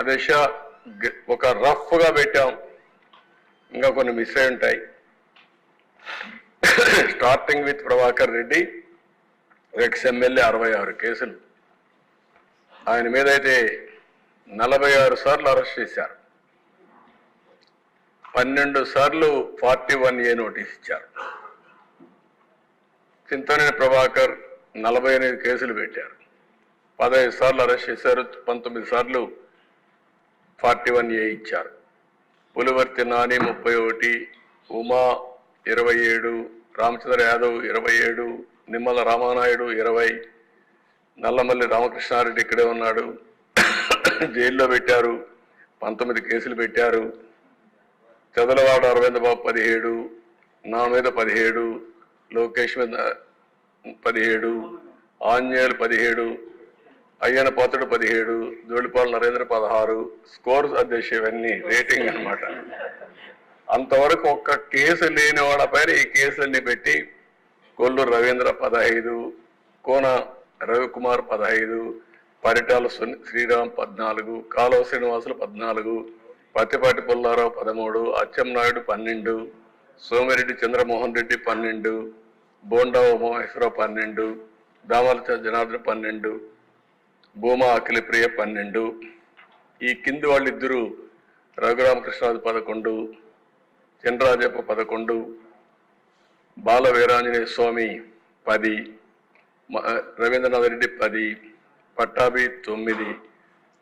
అదేష ఒక రఫ్గా పెట్టాం, ఇంకా కొన్ని మిస్ అయి ఉంటాయి. Starting with Prabhakar Reddy, ex MLA 66 కేసులు. ఆయన మీద అయితే 46 సార్లు అరెస్ట్ చేశారు, 12 సార్లు 41A నోటీస్ ఇచ్చారు. చింతనేని ప్రభాకర్ 48 కేసులు పెట్టారు, 15 సార్లు అరెస్ట్ చేశారు, 19 సార్లు 41A ఇచ్చారు. పులివర్తి నాని 31, ఉమా 27, రామచంద్ర యాదవ్ 27, నిమ్మల రామానాయుడు 20, నల్లమల్లి రామకృష్ణారెడ్డి ఇక్కడే ఉన్నాడు, జైల్లో పెట్టారు, 19 కేసులు పెట్టారు. చదలవాడ అరవింద్ బాబు 17, నా మీద 17, లోకేష్ మీద 17, ఆంజనేయులు 17, అయ్యన పాత్రుడు 17, జోడిపాల నరేంద్ర 16. స్కోర్స్ అధ్యక్ష ఇవన్నీ రేటింగ్ అనమాట. అంతవరకు ఒక్క కేసు లేని వాళ్ళపైన ఈ కేసులన్నీ పెట్టి కొల్లూరు రవీంద్ర 15, కోన రవికుమార్ 15, పరిటాల శ్రీరామ్ 14, కాలువ శ్రీనివాసులు 14, పత్తిపాటి పుల్లారావు 13, అచ్చెన్నాయుడు 12, సోమిరెడ్డి చంద్రమోహన్ రెడ్డి 12, బోండా ఉమామహేశ్వరరావు 12, దామల జనార్దన్ 12, భూమా అఖిలప్రియ 12. ఈ కింది వాళ్ళిద్దరూ రఘురామకృష్ణరాజు 11, చంద్రరాజప్ప 11, బాల వీరాంజనేయ స్వామి 10, రవీంద్రనాథ్ రెడ్డి 10, పట్టాభి 9,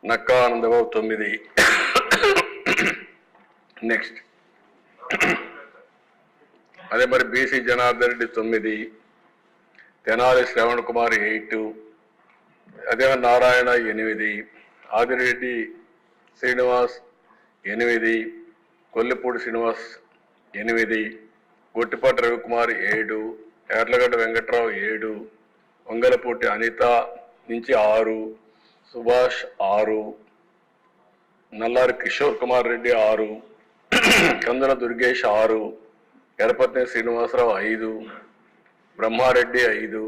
నక్కా ఆనందబాబు 9. నెక్స్ట్ అదే మరి బీసీ జనార్దన్ రెడ్డి 9, తెనాలి శ్రవణ్ కుమార్ 8, అదే నారాయణ 8, ఆదిరెడ్డి శ్రీనివాస్ 8, కొల్లిపూడి శ్రీనివాస్ 8, గొట్టిపాటి రవికుమార్ 7, ఎర్లగడ్డ వెంకట్రావు 7, వంగలపూటి అనిత నుంచి 6, సుభాష్ 6, నల్లారి కిషోర్ కుమార్ రెడ్డి 6, కందన దుర్గేష్ 6, ఎరపత్ని శ్రీనివాసరావు 5, బ్రహ్మారెడ్డి 5,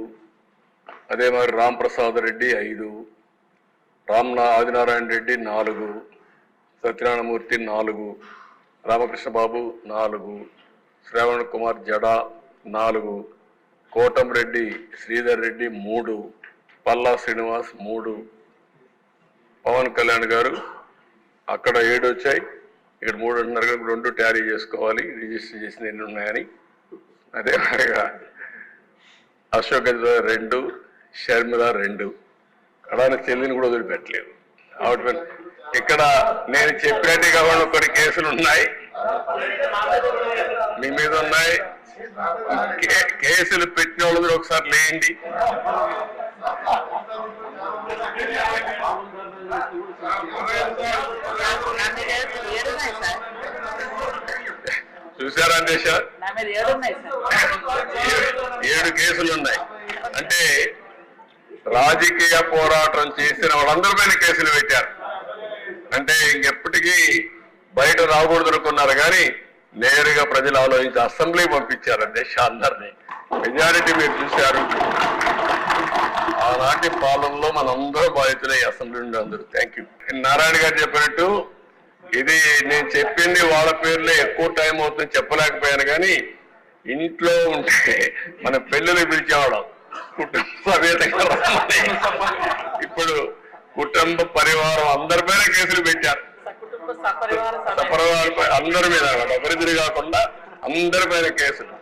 అదే మరి రాంప్రసాద్ రెడ్డి 5, ఆదినారాయణ రెడ్డి 4, సత్యనారాయణమూర్తి 4, రామకృష్ణ బాబు 4, శ్రావణ్ కుమార్ జడా 4, కోటంరెడ్డి శ్రీధర్ రెడ్డి 3, పల్లా శ్రీనివాస్ 3, పవన్ కళ్యాణ్ గారు అక్కడ 7 వచ్చాయి, ఇక్కడ 3 అంటున్నారు కదా, 2 ట్యారీ చేసుకోవాలి, రిజిస్టర్ చేసిన ఎన్ని ఉన్నాయని. అదే మరిగా అశోక్ గజరాజ్ 2, షర్మిల 2, కడాని చెల్లిని కూడా వదిలిపెట్టలేదు. ఇక్కడ నేను చెప్పినట్టు కాకుండా కొన్ని కేసులు ఉన్నాయి, మీ మీద ఉన్నాయి. కేసులు పెట్టిన వాళ్ళు ఒకసారి లేండి. చూసారా దేశ 7 కేసులు ఉన్నాయి. అంటే రాజకీయ పోరాటం చేసిన వాళ్ళందరి పైన కేసులు పెట్టారు. అంటే ఇంకెప్పటికీ బయట రాకూడదు అనుకున్నారు, కానీ నేరుగా ప్రజలు ఆలోచించి అసెంబ్లీ పంపించారు దేశ అందరినీ. మెజారిటీ మీరు చూశారు. ఆనాటి పాలనలో మనందరూ బాధితులే అసెంబ్లీ నుండి అందరూ. Thank you. నారాయణ గారు చెప్పినట్టు ఇది నేను చెప్పింది వాళ్ళ పేర్లే, ఎక్కువ టైం అవుతుంది చెప్పలేకపోయాను, కానీ ఇంట్లో ఉంటే మన పెళ్ళిళ్ళు పిలిచేవాళ్ళం కుటుంబ సమేతంగా. ఇప్పుడు కుటుంబ పరివారం అందరి పైన కేసులు పెట్టారు, సపరివారం అందరి మీద, ఒకరిద్దరు కాకుండా అందరి పైన కేసులు.